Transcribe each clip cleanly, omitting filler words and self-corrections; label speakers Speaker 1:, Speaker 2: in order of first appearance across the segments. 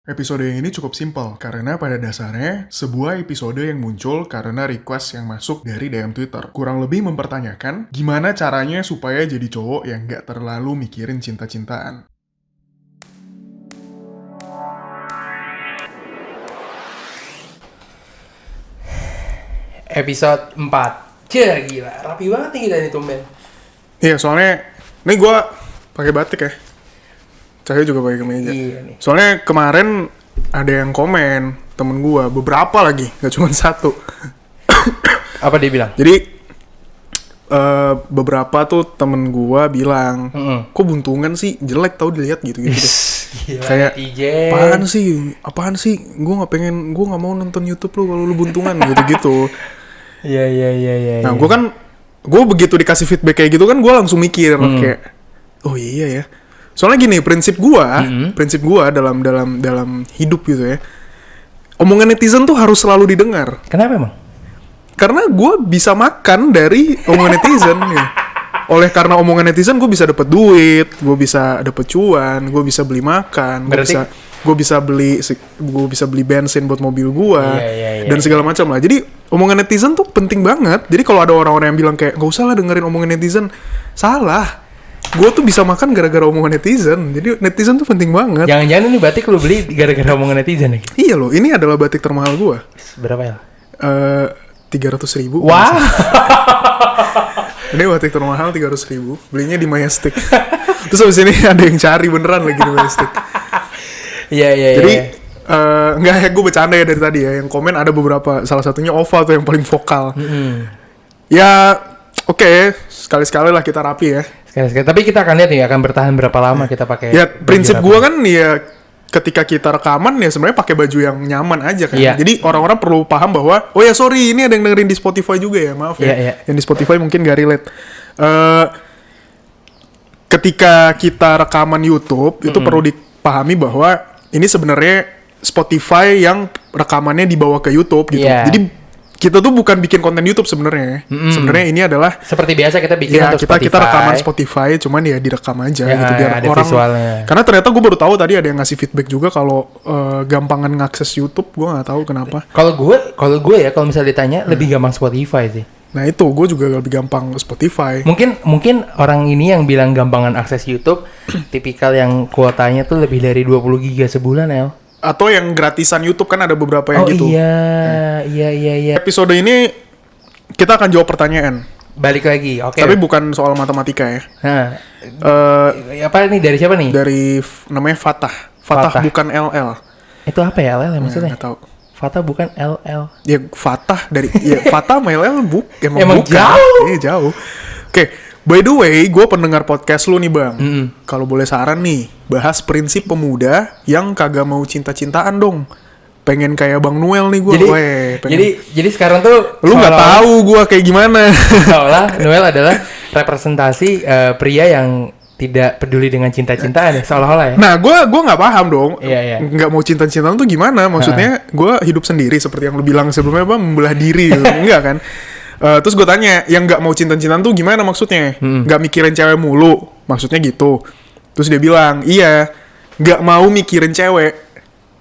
Speaker 1: Episode ini cukup simpel, karena pada dasarnya sebuah episode yang muncul karena request yang masuk dari DM Twitter. Kurang lebih mempertanyakan gimana caranya supaya jadi cowok yang gak terlalu mikirin cinta-cintaan.
Speaker 2: Episode 4. Gila, rapi banget nih kita nih tumben.
Speaker 1: Iya, soalnya ini gue pakai batik ya. Cahaya juga pakai kemeja.
Speaker 2: Iya nih.
Speaker 1: Soalnya kemarin ada yang komen, temen gue, beberapa lagi, gak cuma satu.
Speaker 2: Apa dia bilang?
Speaker 1: Jadi beberapa tuh temen gue bilang, kok buntungan sih, jelek tau dilihat gitu-gitu deh.
Speaker 2: Gila,
Speaker 1: Kayak
Speaker 2: netizen.
Speaker 1: apaan sih, gue nggak mau nonton YouTube lu kalau lu buntungan gitu-gitu.
Speaker 2: Iya.
Speaker 1: Nah, gue begitu dikasih feedback kayak gitu kan, gue langsung mikir kayak, oh iya ya. Soalnya gini, prinsip gue dalam hidup gitu ya, omongan netizen tuh harus selalu didengar.
Speaker 2: Kenapa emang?
Speaker 1: Karena gue bisa makan dari omongan netizen. Ya. Oleh karena omongan netizen, gue bisa dapet duit, gue bisa dapet cuan, gue bisa beli makan, gue bisa beli bensin buat mobil gue, dan segala macam lah. Jadi omongan netizen tuh penting banget. Jadi kalau ada orang-orang yang bilang kayak gak usah lah dengerin omongan netizen, salah. Gue tuh bisa makan gara-gara omongan netizen. Jadi netizen tuh penting banget.
Speaker 2: Jangan-jangan ini batik lu beli gara-gara omongan netizen ya?
Speaker 1: Iya loh, ini adalah batik termahal gue.
Speaker 2: Berapa ya?
Speaker 1: 300.000.
Speaker 2: Wah.
Speaker 1: Ini batik termahal 300.000. Belinya di Majestic. Terus abis ini ada yang cari beneran lagi di Majestic.
Speaker 2: Iya.
Speaker 1: Jadi enggak ya, gue bercanda ya dari tadi ya. Yang komen ada beberapa, salah satunya Ova tuh yang paling vokal. Ya oke, sekali-sekali lah kita rapi ya.
Speaker 2: Sekali-sekali. Tapi kita akan lihat nih akan bertahan berapa lama kita pakai.
Speaker 1: Ya prinsip gue kan ya, ketika kita rekaman ya sebenarnya pakai baju yang nyaman aja kan.
Speaker 2: Iya.
Speaker 1: Jadi orang-orang perlu paham bahwa oh ya sorry, ini ada yang dengerin di Spotify juga ya, maaf ya.
Speaker 2: Iya.
Speaker 1: Yang di Spotify mungkin gak relate. Ketika kita rekaman YouTube itu perlu dipahami bahwa ini sebenarnya Spotify yang rekamannya dibawa ke YouTube gitu.
Speaker 2: Iya.
Speaker 1: Jadi kita tuh bukan bikin konten YouTube sebenarnya. Sebenarnya ini adalah
Speaker 2: Seperti biasa kita bikin
Speaker 1: ya,
Speaker 2: untuk
Speaker 1: kita rekaman Spotify, cuman ya direkam aja
Speaker 2: Ya,
Speaker 1: gitu biar
Speaker 2: ada
Speaker 1: orang.
Speaker 2: visualnya.
Speaker 1: Karena ternyata gue baru tahu tadi ada yang ngasih feedback juga kalau gampangan ngakses YouTube, gue nggak tahu kenapa.
Speaker 2: Kalau gue ya kalau misalnya ditanya lebih gampang Spotify sih.
Speaker 1: Nah itu gue juga lebih gampang Spotify.
Speaker 2: Mungkin orang ini yang bilang gampangan akses YouTube tipikal yang kuotanya tuh lebih dari 20 giga sebulan ya.
Speaker 1: Atau yang gratisan YouTube kan ada beberapa yang gitu.
Speaker 2: Iya.
Speaker 1: Episode ini kita akan jawab pertanyaan.
Speaker 2: Balik lagi, oke.
Speaker 1: Tapi bukan soal matematika ya.
Speaker 2: Nah, apa nih dari siapa nih?
Speaker 1: Dari namanya Fatah. Fatah bukan LL.
Speaker 2: Itu apa ya LL maksudnya?
Speaker 1: Nggak tahu.
Speaker 2: Fatah bukan LL.
Speaker 1: Ya Fatah dari ya Fatah sama LL
Speaker 2: Emang
Speaker 1: bukan.
Speaker 2: jauh.
Speaker 1: Iya jauh. Oke. By the way, gue pendengar podcast lu nih bang. Kalau boleh saran nih, bahas prinsip pemuda yang kagak mau cinta-cintaan dong. Pengen kayak Bang Noel nih gue.
Speaker 2: Jadi sekarang tuh
Speaker 1: lu nggak tahu gue kayak gimana.
Speaker 2: Seolah Noel adalah representasi pria yang tidak peduli dengan cinta-cintaan ya, seolah-olah ya.
Speaker 1: Nah, gue nggak paham dong.
Speaker 2: Iya.
Speaker 1: Nggak mau cinta-cintaan tuh gimana? Maksudnya gue hidup sendiri seperti yang lu bilang sebelumnya, bang, membelah diri. Gitu. Enggak kan? Terus gue tanya, yang nggak mau cinta-cintaan tuh gimana maksudnya? Nggak mikirin cewek mulu, maksudnya gitu. Terus dia bilang, iya, nggak mau mikirin cewek.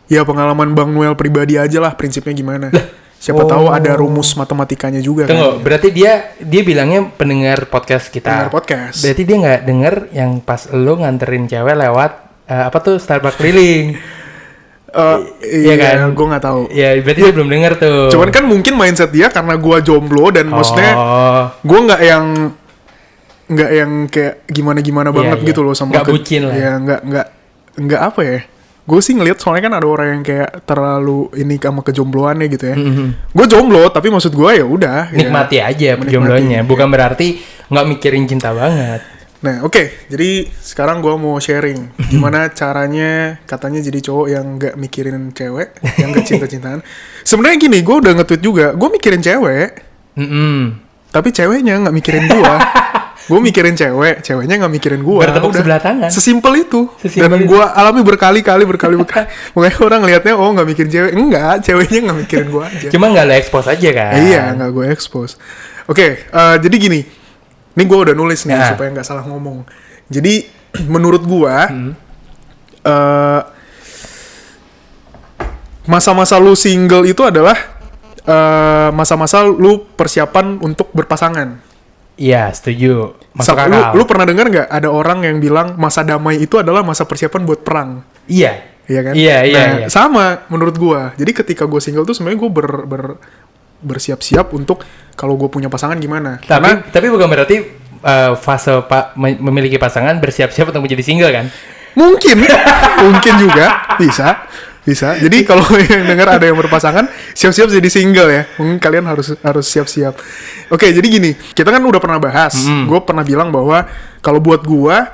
Speaker 1: Ya pengalaman Bang Noel pribadi aja lah, prinsipnya gimana. Siapa tahu ada rumus matematikanya juga.
Speaker 2: Tunggu, kan? Berarti dia bilangnya pendengar podcast kita.
Speaker 1: Pendengar podcast.
Speaker 2: Berarti dia nggak denger yang pas lo nganterin cewek lewat Starbucks keliling.
Speaker 1: Iya kan, gue nggak tahu.
Speaker 2: Ya berarti dia belum denger tuh.
Speaker 1: Cuman kan mungkin mindset dia karena gue jomblo dan maksudnya gue nggak yang kayak gimana banget gitu loh sama.
Speaker 2: Nggak bucin lah.
Speaker 1: Ya nggak apa ya. Gue sih ngeliat soalnya kan ada orang yang kayak terlalu ini sama kejombloannya gitu ya. Gue jomblo tapi maksud gue ya udah.
Speaker 2: Nikmati aja jomblonya, bukan berarti nggak mikirin cinta banget.
Speaker 1: Nah oke. Jadi sekarang gue mau sharing gimana caranya katanya jadi cowok yang nggak mikirin cewek, yang nggak cinta-cintaan. Sebenarnya gini, gue udah nge-tweet juga, gue mikirin cewek, tapi ceweknya nggak mikirin gue. Gue mikirin ceweknya nggak mikirin gue.
Speaker 2: Bertepuk sebelah tangan.
Speaker 1: Sesimpel itu. Dan gue alami berkali-kali. Makanya orang ngelihatnya oh nggak mikirin cewek, enggak, ceweknya nggak mikirin gue aja.
Speaker 2: Cuma nggak lo expose aja kan?
Speaker 1: Iya, nggak gue expose. Oke, jadi gini. Ini gue udah nulis nih supaya nggak salah ngomong. Jadi menurut gue masa-masa lu single itu adalah masa-masa lu persiapan untuk berpasangan.
Speaker 2: Iya, setuju. Masuk
Speaker 1: Lu,
Speaker 2: akal.
Speaker 1: lu pernah dengar nggak ada orang yang bilang masa damai itu adalah masa persiapan buat perang?
Speaker 2: Iya.
Speaker 1: Iya kan?
Speaker 2: Iya, iya,
Speaker 1: Nah,
Speaker 2: iya.
Speaker 1: sama menurut gua. Jadi ketika gua single tuh sebenarnya gua bersiap-siap untuk kalau gua punya pasangan gimana.
Speaker 2: Tapi bukan berarti fase memiliki pasangan bersiap-siap untuk menjadi single kan?
Speaker 1: Mungkin juga bisa. Jadi kalau yang dengar ada yang berpasangan, siap-siap jadi single ya. Mungkin kalian harus siap-siap. Oke, jadi gini, kita kan udah pernah bahas. Gue pernah bilang bahwa kalau buat gua,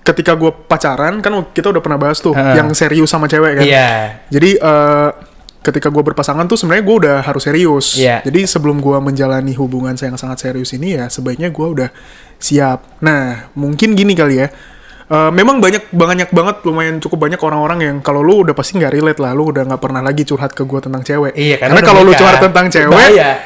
Speaker 1: ketika gua pacaran kan kita udah pernah bahas tuh, yang serius sama cewek kan.
Speaker 2: Iya.
Speaker 1: Jadi ketika gua berpasangan tuh sebenarnya gua udah harus serius.
Speaker 2: Iya.
Speaker 1: Jadi sebelum gua menjalani hubungan yang sangat serius ini ya, sebaiknya gua udah siap. Nah, mungkin gini kali ya. Memang banyak banget, lumayan cukup banyak orang-orang yang kalau lu udah pasti nggak relate lah, lu udah nggak pernah lagi curhat ke gue tentang cewek.
Speaker 2: Iya,
Speaker 1: karena kalau lu curhat tentang cewek,
Speaker 2: bahaya.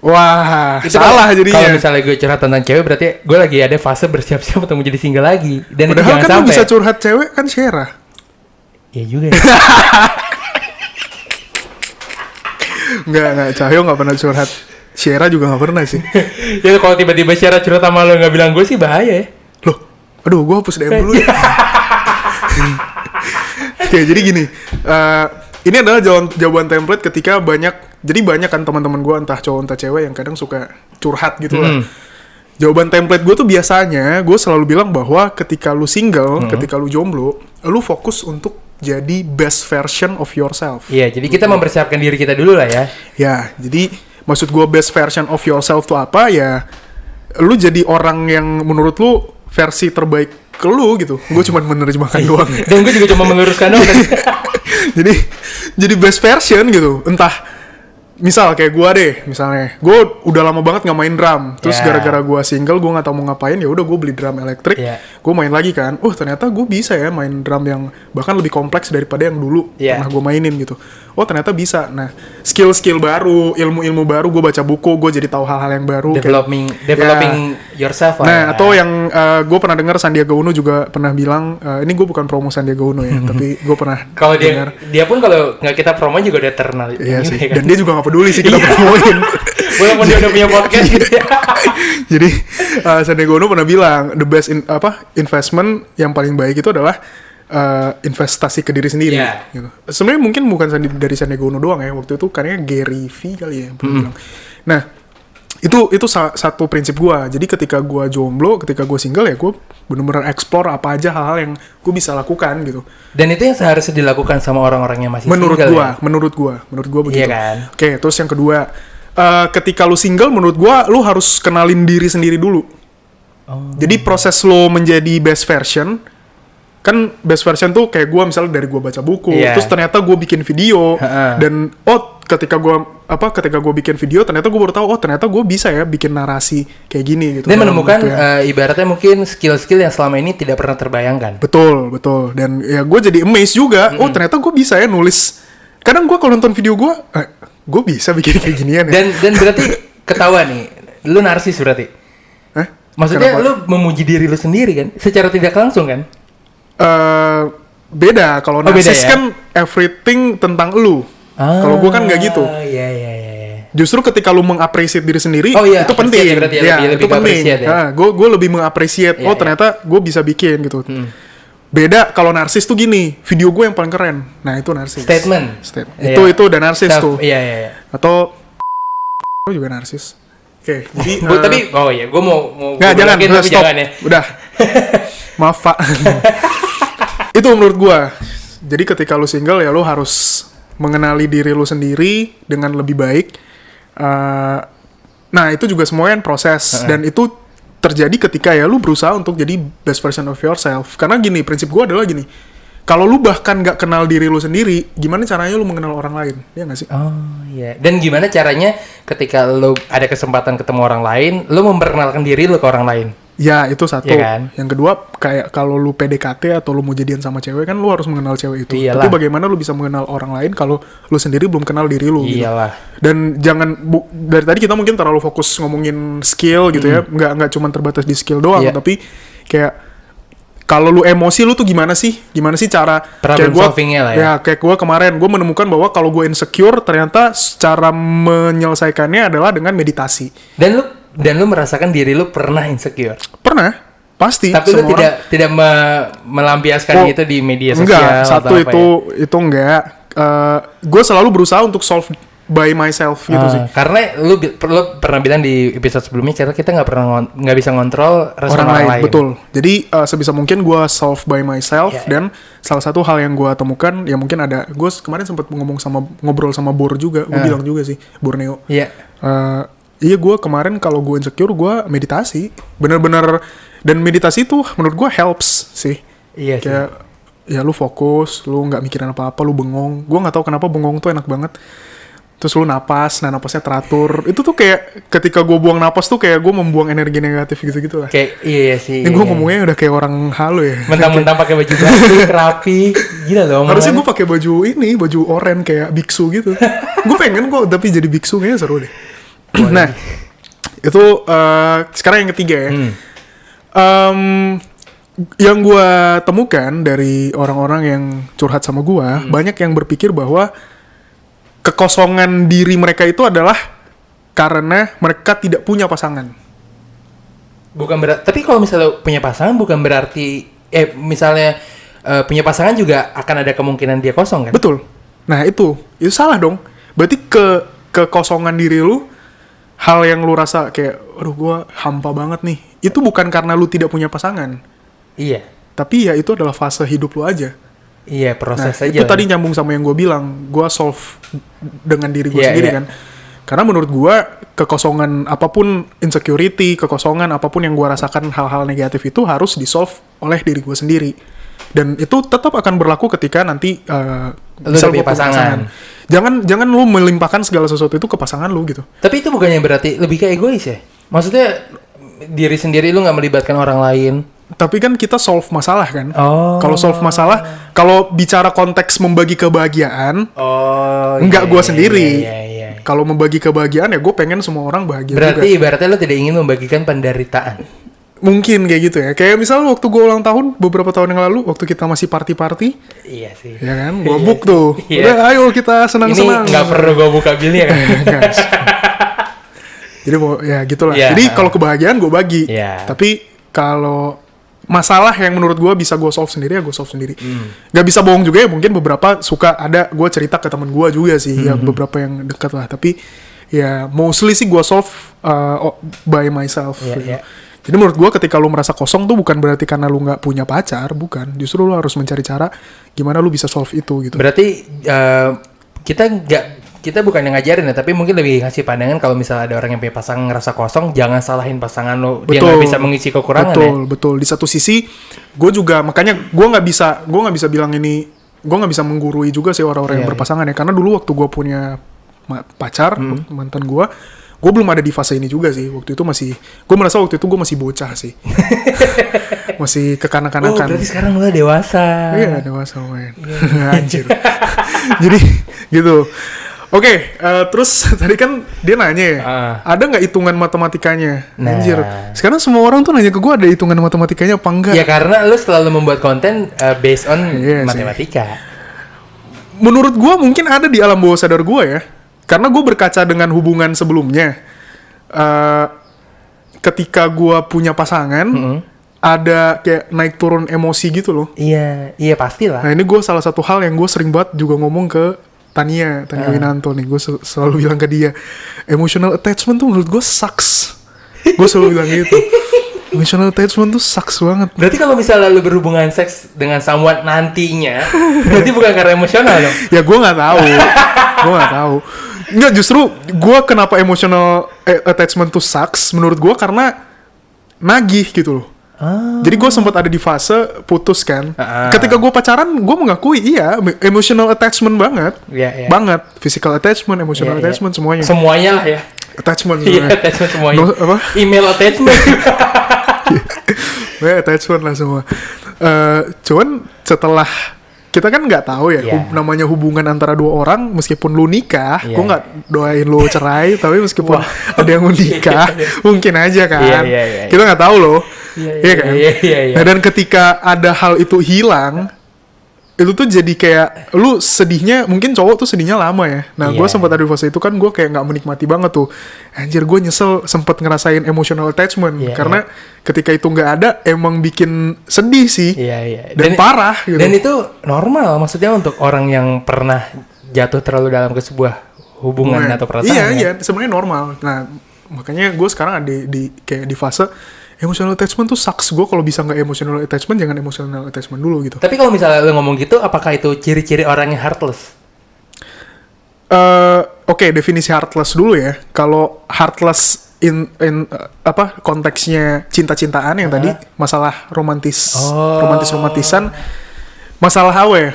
Speaker 1: Wah,
Speaker 2: Itu
Speaker 1: salah jadinya.
Speaker 2: Kalau misalnya gue curhat tentang cewek, berarti gue lagi ada fase bersiap-siap untuk menjadi single lagi. Dan itu
Speaker 1: Padahal
Speaker 2: jangan
Speaker 1: kan lu
Speaker 2: sampai.
Speaker 1: bisa curhat cewek kan Syera.
Speaker 2: Iya juga ya.
Speaker 1: Nggak, Cahyo nggak pernah curhat. Syera juga nggak pernah sih.
Speaker 2: Ya kalau tiba-tiba Syara curhat sama lo nggak bilang gue sih bahaya ya.
Speaker 1: Loh, aduh, gue hapus DM dulu ya. Oke, jadi gini. Ini adalah jawaban template ketika banyak kan teman-teman gue entah cowok entah cewek yang kadang suka curhat gitu lah. Jawaban template gue tuh biasanya gue selalu bilang bahwa ketika lu single, ketika lu jomblo, lu fokus untuk jadi best version of yourself.
Speaker 2: Iya, jadi kita mempersiapkan diri kita dulu lah ya.
Speaker 1: Ya, jadi maksud gue best version of yourself tuh apa ya? Lu jadi orang yang menurut lu versi terbaik ke lu gitu. Gue cuma menerjemahkan doang.
Speaker 2: Dan gue juga cuma meluruskan doang.
Speaker 1: jadi best version gitu. Entah misal kayak gue deh, misalnya gue udah lama banget nggak main drum, terus gara-gara gue single gue nggak tahu mau ngapain, ya udah gue beli drum elektrik, gue main lagi kan, ternyata gue bisa ya main drum yang bahkan lebih kompleks daripada yang dulu pernah gue mainin gitu. Ternyata bisa. Nah, skill baru, ilmu baru, gue baca buku, gue jadi tahu hal-hal yang baru.
Speaker 2: Developing yourself lah.
Speaker 1: Nah, atau yang gue pernah dengar Sandiaga Uno juga pernah bilang, ini gue bukan promo Sandiaga Uno ya, tapi gue pernah
Speaker 2: kalau dia pun kalau nggak kita promo juga udah terkenal.
Speaker 1: Iya sih, kan? Dan dia juga nggak peduli sih kita promoin.
Speaker 2: Walaupun dia udah punya podcast gitu ya.
Speaker 1: Jadi Sandiaga Uno pernah bilang the best investment yang paling baik itu adalah investasi ke diri sendiri. Gitu. Sebenarnya mungkin bukan dari Sandiaga Uno doang ya, waktu itu kayaknya Gary V kali ya yang pernah bilang. Nah, itu satu prinsip gue. Jadi ketika gue jomblo, ketika gue single ya gue benar-benar explore apa aja hal-hal yang gue bisa lakukan gitu.
Speaker 2: Dan itu yang seharusnya dilakukan sama orang-orang yang masih
Speaker 1: menurut
Speaker 2: single.
Speaker 1: Menurut gue begitu.
Speaker 2: Iya kan?
Speaker 1: Oke, terus yang kedua, ketika lu single, menurut gue lu harus kenalin diri sendiri dulu. Jadi proses lo menjadi best version, kan best version tuh kayak gue misalnya dari gue baca buku, terus ternyata gue bikin video, dan ketika gue bikin video ternyata gue baru tahu ternyata gue bisa ya bikin narasi kayak gini gitu.
Speaker 2: Dan menemukan ibaratnya mungkin skill-skill yang selama ini tidak pernah terbayangkan.
Speaker 1: Betul. Dan ya gue jadi amazed juga. Ternyata gue bisa ya nulis. Kadang gue kalau nonton video gue bisa bikin kayak ginian ya.
Speaker 2: Dan berarti ketahuan nih, lu narsis berarti. Maksudnya lu memuji diri lu sendiri kan, secara tidak langsung kan?
Speaker 1: Beda. Kalau narsis
Speaker 2: ya?
Speaker 1: kan everything tentang lu. Kalau gue kan nggak gitu.
Speaker 2: Iya.
Speaker 1: Justru ketika lu mengapresiasi diri sendiri, itu penting.
Speaker 2: Lebih
Speaker 1: itu penting. Gue lebih mengapresiasi. Ternyata gue bisa bikin gitu. Beda kalau narsis tuh gini, video gue yang paling keren. Nah itu narsis.
Speaker 2: Statement.
Speaker 1: Itu udah narsis tuh.
Speaker 2: Iya.
Speaker 1: Atau juga narsis. Oke, jadi
Speaker 2: tapi gue mau
Speaker 1: nggak, jangan, stop.
Speaker 2: Jangan ya.
Speaker 1: Udah. Maaf, Pak. Itu menurut gue. Jadi ketika lu single ya lu harus mengenali diri lu sendiri dengan lebih baik. Nah itu juga semuanya proses, dan itu terjadi ketika ya lu berusaha untuk jadi best version of yourself. Karena gini, prinsip gue adalah gini, kalau lu bahkan gak kenal diri lu sendiri, gimana caranya lu mengenal orang lain? Iya gak sih?
Speaker 2: Iya. Dan gimana caranya ketika lu ada kesempatan ketemu orang lain, lu memperkenalkan diri lu ke orang lain?
Speaker 1: Ya, itu satu.
Speaker 2: Ya kan?
Speaker 1: Yang kedua, kayak kalau lu PDKT atau lu mau jadian sama cewek, kan lu harus mengenal cewek itu.
Speaker 2: Iyalah.
Speaker 1: Tapi bagaimana lu bisa mengenal orang lain kalau lu sendiri belum kenal diri lu?
Speaker 2: Iyalah.
Speaker 1: Gitu. Dan jangan, dari tadi kita mungkin terlalu fokus ngomongin skill gitu ya. Nggak cuma terbatas di skill doang, tapi kayak kalau lu emosi lu tuh gimana sih cara
Speaker 2: Problem solvingnya lah ya.
Speaker 1: Ya kayak gue kemarin gue menemukan bahwa kalau gue insecure ternyata cara menyelesaikannya adalah dengan meditasi.
Speaker 2: Dan lu merasakan diri lu pernah insecure.
Speaker 1: Pernah, pasti.
Speaker 2: Tapi lu tidak melampiaskan itu di media sosial.
Speaker 1: Enggak, satu
Speaker 2: atau apa
Speaker 1: itu enggak. Gue selalu berusaha untuk solve by myself gitu sih.
Speaker 2: Karena lu pernah bilang di episode sebelumnya, karena kita nggak bisa ngontrol respon orang lain.
Speaker 1: Betul. Jadi sebisa mungkin gue solve by myself. Dan salah satu hal yang gue temukan ya mungkin ada, gue kemarin sempat ngobrol sama Bor juga. Gue bilang juga sih, Borneo.
Speaker 2: Iya.
Speaker 1: Iya, gue kemarin kalau gue insecure gue meditasi, bener-bener. Dan meditasi tuh menurut gue helps sih.
Speaker 2: Iya.
Speaker 1: Kayak ya lu fokus, lu nggak mikirin apa-apa, lu bengong. Gue nggak tahu kenapa bengong tuh enak banget. Terus lu napas, napasnya teratur. Itu tuh kayak ketika gue buang napas tuh kayak gue membuang energi negatif gitu-gitu lah.
Speaker 2: Kayak iya sih.
Speaker 1: Ini gue ngomongnya udah kayak orang halu ya.
Speaker 2: Mentang-mentang pakai baju batik, rapi, gila dong.
Speaker 1: Harusnya gue pakai baju oranye kayak biksu gitu. Gue pengen kok tapi jadi biksu kayaknya seru deh. Nah, itu sekarang yang ketiga ya. Yang gue temukan dari orang-orang yang curhat sama gue, banyak yang berpikir bahwa kekosongan diri mereka itu adalah karena mereka tidak punya pasangan.
Speaker 2: Bukan berarti, tapi kalau misalnya punya pasangan bukan berarti, misalnya punya pasangan juga akan ada kemungkinan dia kosong kan?
Speaker 1: Betul. Nah itu salah dong. Berarti kekosongan diri lu, hal yang lu rasa kayak, aduh gue hampa banget nih. Itu bukan karena lu tidak punya pasangan.
Speaker 2: Iya.
Speaker 1: Tapi ya itu adalah fase hidup lu aja.
Speaker 2: Iya, proses aja.
Speaker 1: Itu tadi nyambung sama yang gue bilang, gue solve dengan diri gue sendiri kan. Karena menurut gue kekosongan apapun, insecurity, kekosongan apapun yang gue rasakan hal-hal negatif itu harus di-solve oleh diri gue sendiri. Dan itu tetap akan berlaku ketika nanti
Speaker 2: misal punya pasangan.
Speaker 1: Jangan lu melimpahkan segala sesuatu itu ke pasangan lu gitu.
Speaker 2: Tapi itu bukannya berarti lebih ke egois ya? Maksudnya diri sendiri lu nggak melibatkan orang lain.
Speaker 1: Tapi kan kita solve masalah kan. Kalau solve masalah, kalau bicara konteks membagi kebahagiaan, enggak gue sendiri.
Speaker 2: Iya.
Speaker 1: Kalau membagi kebahagiaan ya gue pengen semua orang bahagia.
Speaker 2: Berarti
Speaker 1: juga.
Speaker 2: ibaratnya lo tidak ingin membagikan penderitaan.
Speaker 1: Mungkin kayak gitu ya. Kayak misalnya waktu gue ulang tahun beberapa tahun yang lalu, waktu kita masih party-party.
Speaker 2: Iya sih.
Speaker 1: Ya kan, gue book tuh.
Speaker 2: Iya.
Speaker 1: Udah ayo kita senang-senang.
Speaker 2: Ini nggak perlu gue buka bilnya kan.
Speaker 1: Jadi ya gitulah.
Speaker 2: Yeah.
Speaker 1: Jadi kalau kebahagiaan gue bagi.
Speaker 2: Yeah.
Speaker 1: Tapi kalau masalah yang menurut gue bisa gue solve sendiri ya gue solve sendiri. Gak bisa bohong juga ya, mungkin beberapa suka ada gue cerita ke teman gue juga sih, ya beberapa yang dekat lah. Tapi ya mostly sih gue solve by myself.
Speaker 2: Yeah.
Speaker 1: Jadi menurut gue ketika lu merasa kosong tuh bukan berarti karena lu nggak punya pacar, bukan. Justru lu harus mencari cara gimana lu bisa solve itu gitu.
Speaker 2: Berarti kita bukan yang ngajarin ya, tapi mungkin lebih ngasih pandangan kalau misalnya ada orang yang punya pasangan ngerasa kosong, jangan salahin pasangan lo, dia nggak bisa mengisi kekurangan.
Speaker 1: Betul. Di satu sisi, gue juga makanya gue nggak bisa bilang ini, gue nggak bisa menggurui juga sih orang-orang yang berpasangan ya, karena dulu waktu gue punya pacar, mantan gue belum ada di fase ini juga sih. Waktu itu gue merasa waktu itu gue masih bocah sih, masih kekanak-kanakan.
Speaker 2: Oh, berarti sekarang lo dewasa.
Speaker 1: Iya, dewasa main. Anjir. Jadi gitu. Oke, terus tadi kan dia nanya ya, ada nggak hitungan matematikanya? Anjir, sekarang semua orang tuh nanya ke gue ada hitungan matematikanya apa enggak?
Speaker 2: Ya karena lu selalu membuat konten based on matematika.
Speaker 1: Menurut gue mungkin ada di alam bawah sadar gue ya, karena gue berkaca dengan hubungan sebelumnya. Ketika gue punya pasangan, ada kayak naik turun emosi gitu loh.
Speaker 2: Iya pastilah.
Speaker 1: Nah ini gue salah satu hal yang gue sering banget juga ngomong ke Tania Winanto nih, gue selalu bilang ke dia, emotional attachment tuh menurut gue sucks. Gue selalu bilang gitu, emotional attachment tuh sucks banget.
Speaker 2: Berarti kalau misalnya lu berhubungan seks dengan someone nantinya, berarti bukan karena emosional dong?
Speaker 1: Ya gue nggak tahu. Nggak, justru gue kenapa emotional attachment tuh sucks menurut gue karena nagih gitu loh. Jadi gue sempat ada di fase putus kan. Ketika gue pacaran, gue mengakui emotional attachment banget, banget, physical attachment, emotional attachment, semuanya.
Speaker 2: Semuanya lah ya.
Speaker 1: Attachment.
Speaker 2: Attachment semuanya.
Speaker 1: Apa?
Speaker 2: Email attachment.
Speaker 1: Attachment lah semua. Cuman setelah kita kan nggak tahu ya namanya hubungan antara dua orang, meskipun lu nikah, gue nggak doain lu cerai, tapi meskipun ada yang mau nikah, mungkin aja kan. Kita nggak tahu loh. Iya kan?
Speaker 2: Iya.
Speaker 1: Nah, dan ketika ada hal itu hilang, itu tuh jadi kayak lu sedihnya, mungkin cowok tuh sedihnya lama ya. Nah, gue sempat ada di fase itu kan, gue kayak nggak menikmati banget tuh. Anjir, gue nyesel sempet ngerasain emotional attachment karena ketika itu nggak ada emang bikin sedih sih.
Speaker 2: Iya.
Speaker 1: Dan parah gitu.
Speaker 2: Dan itu normal, maksudnya untuk orang yang pernah jatuh terlalu dalam ke sebuah hubungan atau perasaan.
Speaker 1: Iya, sebenarnya normal. Nah, makanya gue sekarang ada di kayak di fase emotional attachment tuh sucks. Gue kalau bisa nggak emotional attachment, jangan emotional attachment dulu gitu.
Speaker 2: Tapi kalau misalnya lo ngomong gitu, apakah itu ciri-ciri orang yang heartless?
Speaker 1: Oke, definisi heartless dulu ya. Kalau heartless in konteksnya cinta-cintaan yang tadi, masalah romantisan, masalah apa ya?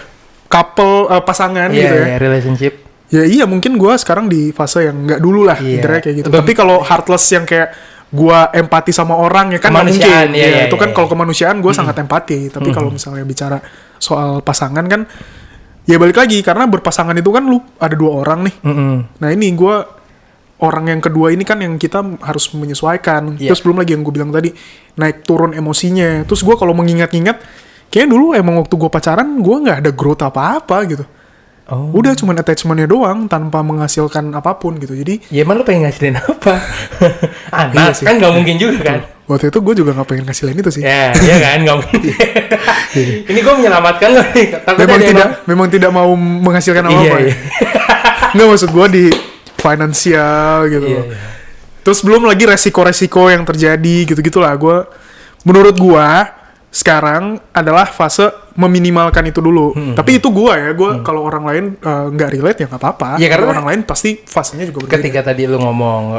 Speaker 1: Couple, pasangan gitu ya.
Speaker 2: Relationship.
Speaker 1: Ya iya, mungkin gue sekarang di fase yang nggak dulu lah, kayak gitu. Tapi kalau heartless yang kayak gua empati sama orang ya kan nggak mungkin. Itu kan kalau kemanusiaan gue sangat empati. Tapi kalau misalnya bicara soal pasangan kan, ya balik lagi karena berpasangan itu kan lu ada 2 orang nih. Nah ini gue orang yang kedua ini kan yang kita harus menyesuaikan. Terus belum lagi yang gue bilang tadi, naik turun emosinya. Terus gue kalau mengingat-ingat, kayaknya dulu emang waktu gue pacaran gue nggak ada growth apa-apa gitu. Udah cuman attachment-nya doang tanpa menghasilkan apapun gitu. Jadi
Speaker 2: ya emang lu pengen ngasilin apa? Anak kan nggak mungkin juga kan.
Speaker 1: Waktu itu gue juga nggak pengen ngasilin itu sih.
Speaker 2: Ya kan nggak mungkin. Ini gue menyelamatkan lo nih.
Speaker 1: Memang tidak mau menghasilkan apa-apa. Iya. Nggak, maksud gue di finansial gitu. Terus belum lagi resiko-resiko yang terjadi gitu-gitulah. Menurut gue sekarang adalah fase meminimalkan itu dulu. Tapi itu gue kalau orang lain nggak relate ya nggak apa-apa. Ya, karena orang lain pasti fasenya juga berbeda.
Speaker 2: Ketika tadi lu ngomong,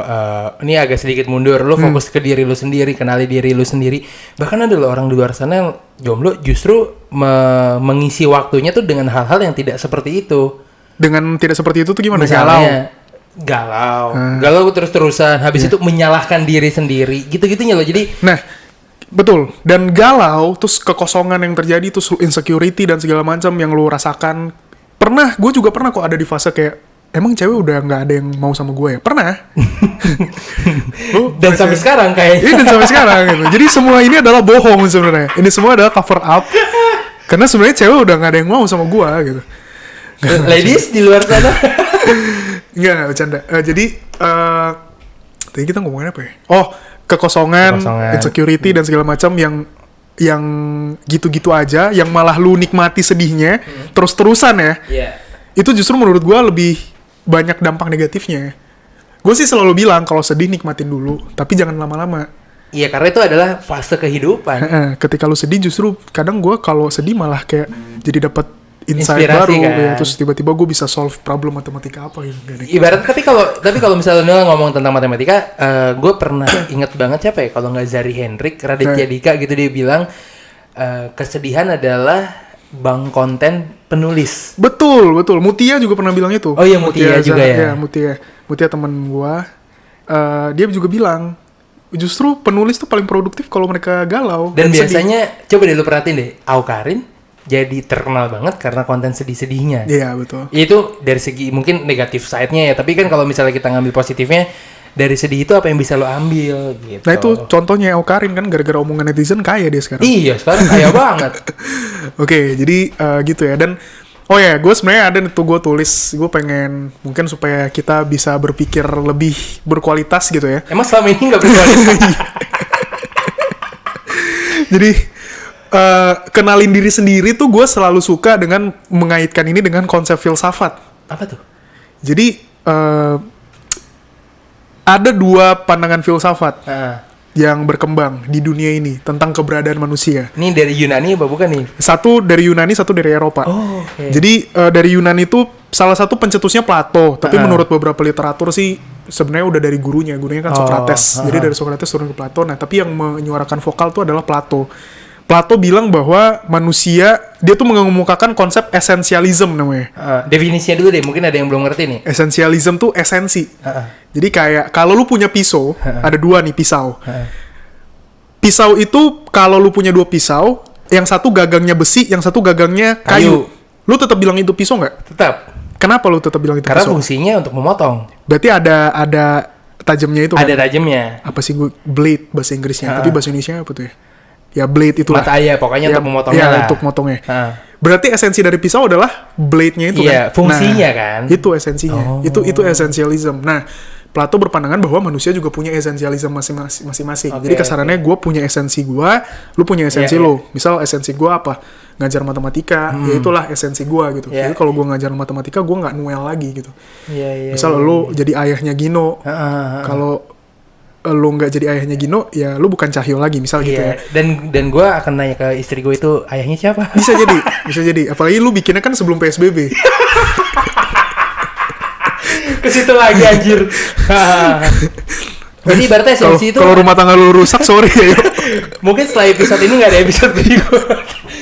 Speaker 2: ini agak sedikit mundur, lu fokus ke diri lu sendiri, kenali diri lu sendiri. Bahkan ada loh orang di luar sana yang jomblo justru mengisi waktunya tuh dengan hal-hal yang tidak seperti itu. Dengan tidak seperti itu tuh gimana?
Speaker 1: Misalnya,
Speaker 2: galau terus-terusan, habis itu menyalahkan diri sendiri, gitu-gitunya loh. Jadi,
Speaker 1: betul, dan galau, terus kekosongan yang terjadi, terus insecurity dan segala macam yang lu rasakan. Gue juga pernah kok ada di fase kayak, emang cewek udah nggak ada yang mau sama gue ya? Pernah.
Speaker 2: Dan sampai sekarang kayaknya.
Speaker 1: Iya, dan sampai sekarang gitu. Jadi semua ini adalah bohong sebenarnya. Ini semua adalah cover up. Karena sebenarnya cewek udah nggak ada yang mau sama gue gitu.
Speaker 2: Ladies di luar sana.
Speaker 1: Nggak bercanda. Jadi, tadi kita ngomongin apa ya? Kekosongan, insecurity dan segala macam yang gitu-gitu aja, yang malah lu nikmati sedihnya terus-terusan ya. Itu justru menurut gue lebih banyak dampak negatifnya. Gue sih selalu bilang kalau sedih nikmatin dulu, tapi jangan lama-lama.
Speaker 2: Iya, karena itu adalah fase kehidupan.
Speaker 1: Ketika lu sedih justru kadang gue kalau sedih malah kayak jadi dapat insight
Speaker 2: inspirasi
Speaker 1: baru
Speaker 2: kan?
Speaker 1: Ya, terus tiba-tiba gue bisa solve problem matematika apa gitu.
Speaker 2: Ibarat tapi kalau misalnya Nel ngomong tentang matematika, gue pernah inget banget siapa ya, kalau nggak Zari Hendrik, Raditya Dika gitu, dia bilang kesedihan adalah bank konten penulis.
Speaker 1: Betul. Mutia juga pernah bilang itu.
Speaker 2: Oh iya, Mutia juga ya.
Speaker 1: Mutia teman gue, dia juga bilang justru penulis tuh paling produktif kalau mereka galau.
Speaker 2: Dan biasanya sedih. Coba deh lu perhatiin deh, Awkarin jadi terkenal banget karena konten sedih-sedihnya.
Speaker 1: Iya, betul.
Speaker 2: Itu dari segi mungkin negatif side-nya ya, tapi kan kalau misalnya kita ngambil positifnya, dari sedih itu apa yang bisa lo ambil gitu.
Speaker 1: Nah itu contohnya Awkarin kan, gara-gara omongan netizen kaya dia sekarang.
Speaker 2: Iya, sekarang kaya banget.
Speaker 1: Oke, jadi gitu ya. Dan gue sebenarnya ada tuh gue tulis, gue pengen mungkin supaya kita bisa berpikir lebih berkualitas gitu ya.
Speaker 2: Emang selama ini nggak berkualitas?
Speaker 1: Jadi kenalin diri sendiri tuh gue selalu suka dengan mengaitkan ini dengan konsep filsafat.
Speaker 2: Apa tuh?
Speaker 1: Jadi ada 2 pandangan filsafat yang berkembang di dunia ini tentang keberadaan manusia.
Speaker 2: Ini dari Yunani apa bukan nih?
Speaker 1: Satu dari Yunani, satu dari Eropa. Jadi dari Yunani itu salah satu pencetusnya Plato, tapi menurut beberapa literatur sih sebenarnya udah dari gurunya kan Socrates. Jadi dari Socrates turun ke Plato. Nah, tapi yang menyuarakan vokal tuh adalah Plato. Plato bilang bahwa manusia, dia tuh mengemukakan konsep esensialism namanya.
Speaker 2: Definisinya dulu deh, mungkin ada yang belum ngerti nih.
Speaker 1: Esensialism tuh esensi. Jadi kayak kalau lu punya pisau, ada 2 nih pisau. Pisau itu kalau lu punya 2 pisau, yang satu gagangnya besi, yang satu gagangnya kayu. Lu tetap bilang itu pisau nggak?
Speaker 2: Tetap.
Speaker 1: Kenapa lu tetap bilang itu
Speaker 2: Karena
Speaker 1: pisau?
Speaker 2: Karena fungsinya untuk memotong.
Speaker 1: Berarti ada tajamnya itu kan?
Speaker 2: Ada tajamnya.
Speaker 1: Apa sih blade bahasa Inggrisnya, tapi bahasa Indonesia apa tuh ya? ya blade itulah.
Speaker 2: Mata ya, pokoknya
Speaker 1: Ya,
Speaker 2: untuk memotongnya
Speaker 1: ya,
Speaker 2: lah.
Speaker 1: untuk motongnya.
Speaker 2: Ah.
Speaker 1: Berarti esensi dari pisau adalah blade-nya itu
Speaker 2: Iya,
Speaker 1: kan.
Speaker 2: fungsinya
Speaker 1: Nah,
Speaker 2: kan.
Speaker 1: Itu esensinya.
Speaker 2: Oh.
Speaker 1: Itu essentialism. Nah, Plato berpandangan bahwa manusia juga punya essentialism masing-masing.
Speaker 2: Oke,
Speaker 1: Jadi kasarannya gue punya esensi gue, lu punya esensi
Speaker 2: Iya,
Speaker 1: lu. Misal esensi gue apa? Ngajar matematika, ya itulah esensi gue gitu.
Speaker 2: Iya.
Speaker 1: Jadi kalau gue ngajar matematika, gue nggak Noel lagi gitu.
Speaker 2: Iya.
Speaker 1: Misal lu jadi ayahnya Gino, kalau lu nggak jadi ayahnya Gino, ya lu bukan Cahyo lagi, misal gitu ya.
Speaker 2: Dan gue akan nanya ke istri gue itu ayahnya siapa?
Speaker 1: Bisa jadi. Apalagi lu bikinnya kan sebelum PSBB.
Speaker 2: Ke situ lagi anjir. Jadi ibaratnya esensi itu
Speaker 1: Kalau rumah tangga lu rusak, sorry ya.
Speaker 2: mungkin setelah episode ini nggak ada episode berikut.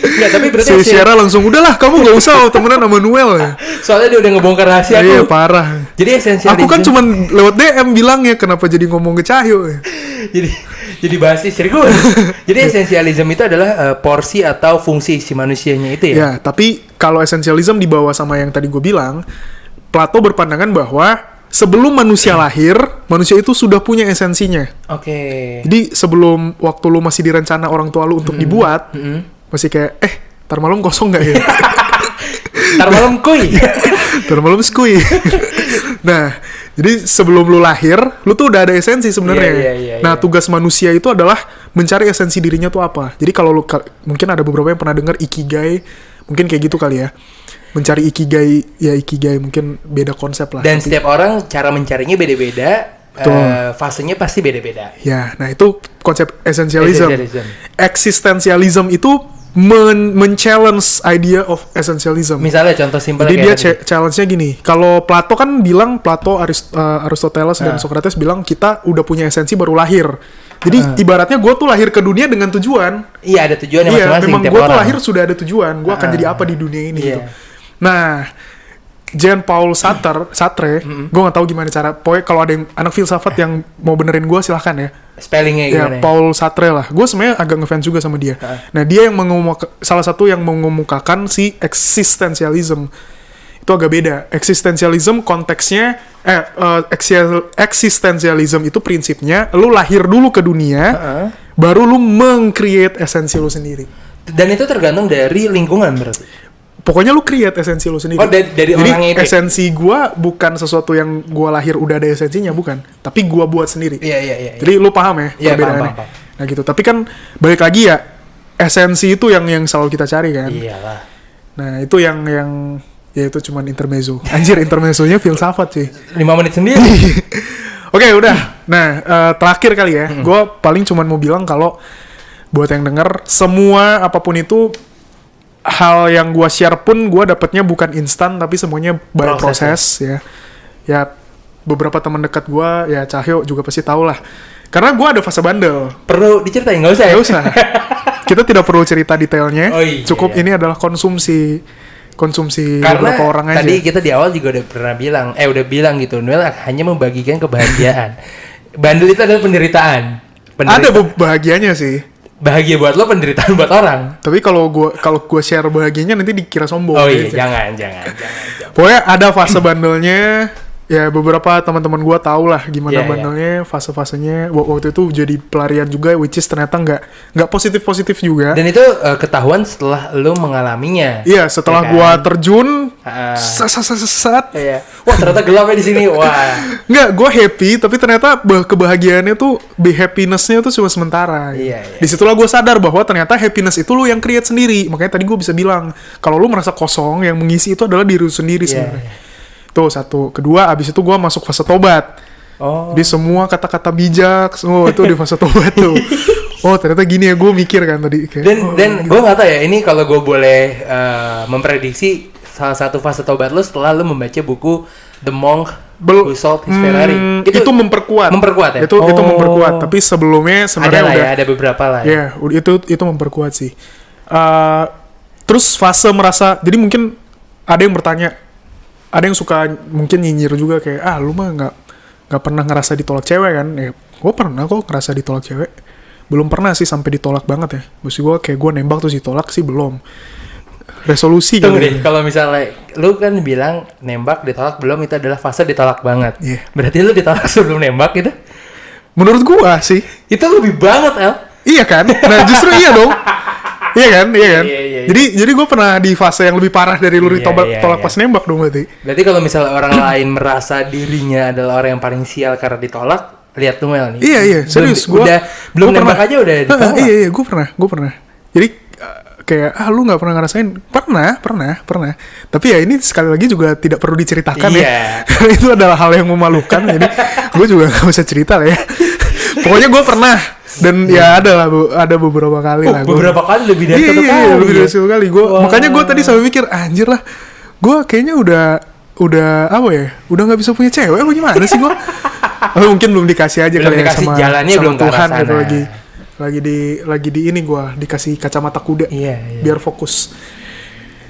Speaker 2: Nggak, tapi berarti
Speaker 1: Si Syara langsung, udahlah kamu gak usah temenan sama Noel ya.
Speaker 2: soalnya dia udah ngebongkar rahasia
Speaker 1: Iya
Speaker 2: aku.
Speaker 1: parah.
Speaker 2: Jadi esensialisme.
Speaker 1: Aku kan cuma lewat DM bilangnya, kenapa jadi ngomong ke Cahyo ya.
Speaker 2: jadi bahas istri gue. Jadi esensialisme itu adalah porsi atau fungsi si manusianya itu ya.
Speaker 1: Ya, tapi kalau essentialism dibawa sama yang tadi gue bilang, Plato berpandangan bahwa sebelum manusia lahir, manusia itu sudah punya esensinya.
Speaker 2: Oke.
Speaker 1: Jadi sebelum waktu lu masih direncana orang tua lu untuk dibuat, masih kayak, ntar malam kosong gak ya?
Speaker 2: Ntar malam kuy.
Speaker 1: Ntar malam skuy. Nah, jadi sebelum lu lahir, lu tuh udah ada esensi sebenarnya.
Speaker 2: Iya,
Speaker 1: Nah, tugas manusia itu adalah mencari esensi dirinya tuh apa. Jadi kalau lu, mungkin ada beberapa yang pernah dengar ikigai, mungkin kayak gitu kali ya. Mencari ikigai mungkin beda konsep lah.
Speaker 2: Dan setiap orang cara mencarinya beda-beda.
Speaker 1: Betul.
Speaker 2: Fasenya pasti beda-beda.
Speaker 1: Ya, nah itu konsep essentialism.
Speaker 2: Essentialism.
Speaker 1: Existentialism itu men-challenge idea of essentialism.
Speaker 2: Misalnya contoh simpel
Speaker 1: Jadi dia
Speaker 2: kayak tadi.
Speaker 1: challenge-nya gini. Kalau Plato kan bilang, Aristoteles dan Socrates bilang kita udah punya esensi baru lahir. Jadi ibaratnya gue tuh lahir ke dunia dengan tujuan.
Speaker 2: Iya, ada tujuannya
Speaker 1: Iya,
Speaker 2: masing-masing
Speaker 1: memang
Speaker 2: tiap
Speaker 1: gue tuh
Speaker 2: orang.
Speaker 1: lahir sudah ada tujuan. Gue akan jadi apa di dunia ini
Speaker 2: Iya.
Speaker 1: gitu. Nah, Jean-Paul Sartre, gue nggak tahu gimana cara. Pokoknya kalau ada yang anak filsafat yang mau benerin gue, silahkan ya.
Speaker 2: Spellingnya
Speaker 1: Ya,
Speaker 2: gimana?
Speaker 1: Paul Sartre lah. Gue sebenarnya agak ngefans juga sama dia. Nah, dia yang salah satu yang mengemukakan si existentialism. Itu agak beda. Existentialism konteksnya, existentialism itu prinsipnya, lu lahir dulu ke dunia, baru lu meng-create esensi lu sendiri.
Speaker 2: Dan itu tergantung dari lingkungan berarti.
Speaker 1: Pokoknya lu create esensi lu sendiri.
Speaker 2: Oh, dari
Speaker 1: Jadi
Speaker 2: orangnya itu.
Speaker 1: esensi gua bukan sesuatu yang gua lahir udah ada esensinya, bukan. Tapi gua buat sendiri.
Speaker 2: Iya.
Speaker 1: Jadi lu paham ya
Speaker 2: Iya,
Speaker 1: perbedaannya.
Speaker 2: paham.
Speaker 1: Nah gitu. Tapi kan balik lagi ya, esensi itu yang selalu kita cari kan.
Speaker 2: Iyalah.
Speaker 1: Nah itu yang ya itu cuman intermezzo. Anjir, intermezzonya filsafat sih.
Speaker 2: 5 menit sendiri.
Speaker 1: Oke, udah. Nah, terakhir kali ya. Gue paling cuman mau bilang kalau buat yang denger, semua apapun itu, hal yang gue share pun gue dapetnya bukan instan, tapi semuanya by proses ya. Ya, beberapa teman dekat gue, ya Cahyo juga pasti tahu lah. Karena gue ada fase bandel.
Speaker 2: Perlu diceritain? Nggak usah ya?
Speaker 1: Nggak usah. Kita tidak perlu cerita detailnya.
Speaker 2: Oh, iya.
Speaker 1: Cukup ini adalah konsumsi
Speaker 2: Karena
Speaker 1: beberapa orang aja.
Speaker 2: tadi kita di awal juga udah pernah bilang, udah bilang gitu, Noel hanya membagikan kebahagiaan. Bandel itu adalah penderitaan.
Speaker 1: Ada bahagianya sih.
Speaker 2: Bahagia buat lo, penderitaan buat orang.
Speaker 1: Tapi kalau gua share bahagianya nanti dikira sombong.
Speaker 2: Oh iya,
Speaker 1: gitu.
Speaker 2: jangan.
Speaker 1: Pokoknya ada fase bandelnya. Ya beberapa teman-teman gua tahu lah gimana
Speaker 2: Iya,
Speaker 1: bandelnya, fase-fasenya. Waktu itu jadi pelarian juga, which is ternyata nggak positif juga.
Speaker 2: Dan itu ketahuan setelah lo mengalaminya.
Speaker 1: Iya, setelah
Speaker 2: Ya kan?
Speaker 1: gua terjun,
Speaker 2: Ah.
Speaker 1: sat.
Speaker 2: Iya. Wah, ternyata gelapnya di sini. Wah.
Speaker 1: Nggak, gue happy, tapi ternyata kebahagiaannya tuh, happiness-nya tuh cuma sementara.
Speaker 2: Iya.
Speaker 1: Disitulah gue sadar bahwa ternyata happiness itu lu yang create sendiri. Makanya tadi gue bisa bilang, kalau lu merasa kosong, yang mengisi itu adalah diri lu sendiri sebenarnya. Tuh, satu. Kedua, abis itu gue masuk fase tobat.
Speaker 2: Oh.
Speaker 1: Jadi semua kata-kata bijak, itu di fase tobat tuh. Oh, ternyata gini ya, gue mikir kan tadi. Kayak,
Speaker 2: Dan gue nggak tahu ya, ini kalau gue boleh memprediksi salah satu fase tobat lo setelah lo membaca buku The Monk Who Sold His Ferrari.
Speaker 1: Itu memperkuat.
Speaker 2: Memperkuat ya?
Speaker 1: Itu memperkuat. Tapi sebelumnya sebenarnya
Speaker 2: ada lah
Speaker 1: udah.
Speaker 2: ya, ada beberapa lah ya.
Speaker 1: Ya, itu memperkuat sih. Terus fase merasa, jadi mungkin ada yang bertanya, ada yang suka mungkin nyinyir juga kayak, lu mah nggak pernah ngerasa ditolak cewek kan? Ya, gue pernah kok ngerasa ditolak cewek. Belum pernah sih sampai ditolak banget ya. Maksud gue kayak gue nembak terus ditolak sih belum. Resolusi
Speaker 2: Tunggu
Speaker 1: kali
Speaker 2: deh, kalau misalnya lu kan bilang nembak ditolak belum, itu adalah fase ditolak banget.
Speaker 1: Iya.
Speaker 2: Berarti lu ditolak sebelum nembak gitu?
Speaker 1: Menurut gue sih.
Speaker 2: Itu lebih banget, El.
Speaker 1: Iya kan? Nah justru iya dong. Iya kan?
Speaker 2: Iya.
Speaker 1: Jadi gue pernah di fase yang lebih parah dari lu ditolak pas nembak dong berarti.
Speaker 2: Berarti kalau misalnya orang lain merasa dirinya adalah orang yang paling sial karena ditolak, lihat tuh Mel nih.
Speaker 1: Iya, serius.
Speaker 2: Belum nembak aja udah ditolak.
Speaker 1: Iya, gue pernah. Jadi kayak lu nggak pernah ngerasain? Pernah. Tapi ya ini sekali lagi juga tidak perlu diceritakan ya. Karena itu adalah hal yang memalukan. Jadi gue juga nggak usah cerita lah ya. Pokoknya gue pernah. Dan ya ada beberapa kali lah.
Speaker 2: Beberapa kali lebih dari satu kali.
Speaker 1: Iya, lebih dari satu kali. Makanya gue tadi sampai mikir, anjir lah. Gue kayaknya udah apa ya? Udah nggak bisa punya cewek apa gimana sih gue? Mungkin belum dikasih aja kali ya sama
Speaker 2: belum
Speaker 1: Tuhan gitu lagi di ini gue dikasih kacamata kuda biar fokus.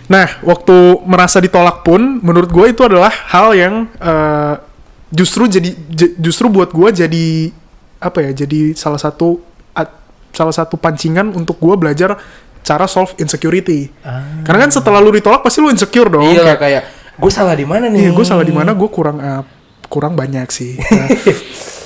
Speaker 1: Nah, waktu merasa ditolak pun menurut gue itu adalah hal yang justru buat gue jadi apa ya? Jadi salah satu pancingan untuk gue belajar cara solve insecurity. Karena kan setelah lu ditolak pasti lu insecure dong.
Speaker 2: Iya, kayak gue salah di mana nih?
Speaker 1: Iya, gue salah di mana? Gue kurang banyak sih.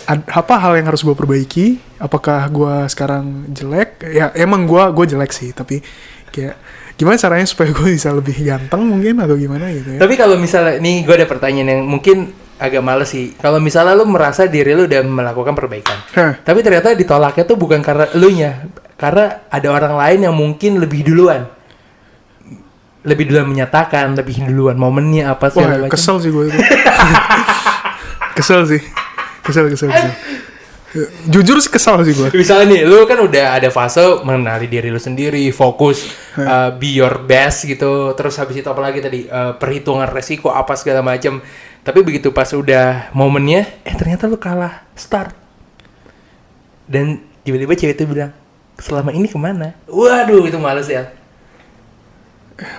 Speaker 1: Apa hal yang harus gue perbaiki? Apakah gue sekarang jelek? Ya emang gue jelek sih, tapi kayak gimana caranya supaya gue bisa lebih ganteng mungkin atau gimana gitu ya.
Speaker 2: Tapi kalau misalnya nih gue ada pertanyaan yang mungkin agak males sih. Kalau misalnya lu merasa diri lu udah melakukan perbaikan, tapi ternyata ditolaknya tuh bukan karena elunya, karena ada orang lain yang mungkin lebih duluan menyatakan, lebih duluan momennya apa sih?
Speaker 1: Wah, kesel sih gue itu. Kesel. Jujur sih kesel sih gue.
Speaker 2: Misalnya nih, lu kan udah ada fase mengenali diri lu sendiri, fokus, be your best gitu. Terus habis itu apa lagi tadi? Perhitungan resiko apa segala macam. Tapi begitu pas udah momennya, ternyata lu kalah start. Dan tiba-tiba cewek itu bilang, selama ini kemana? Waduh, itu males ya.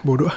Speaker 1: Bodoh.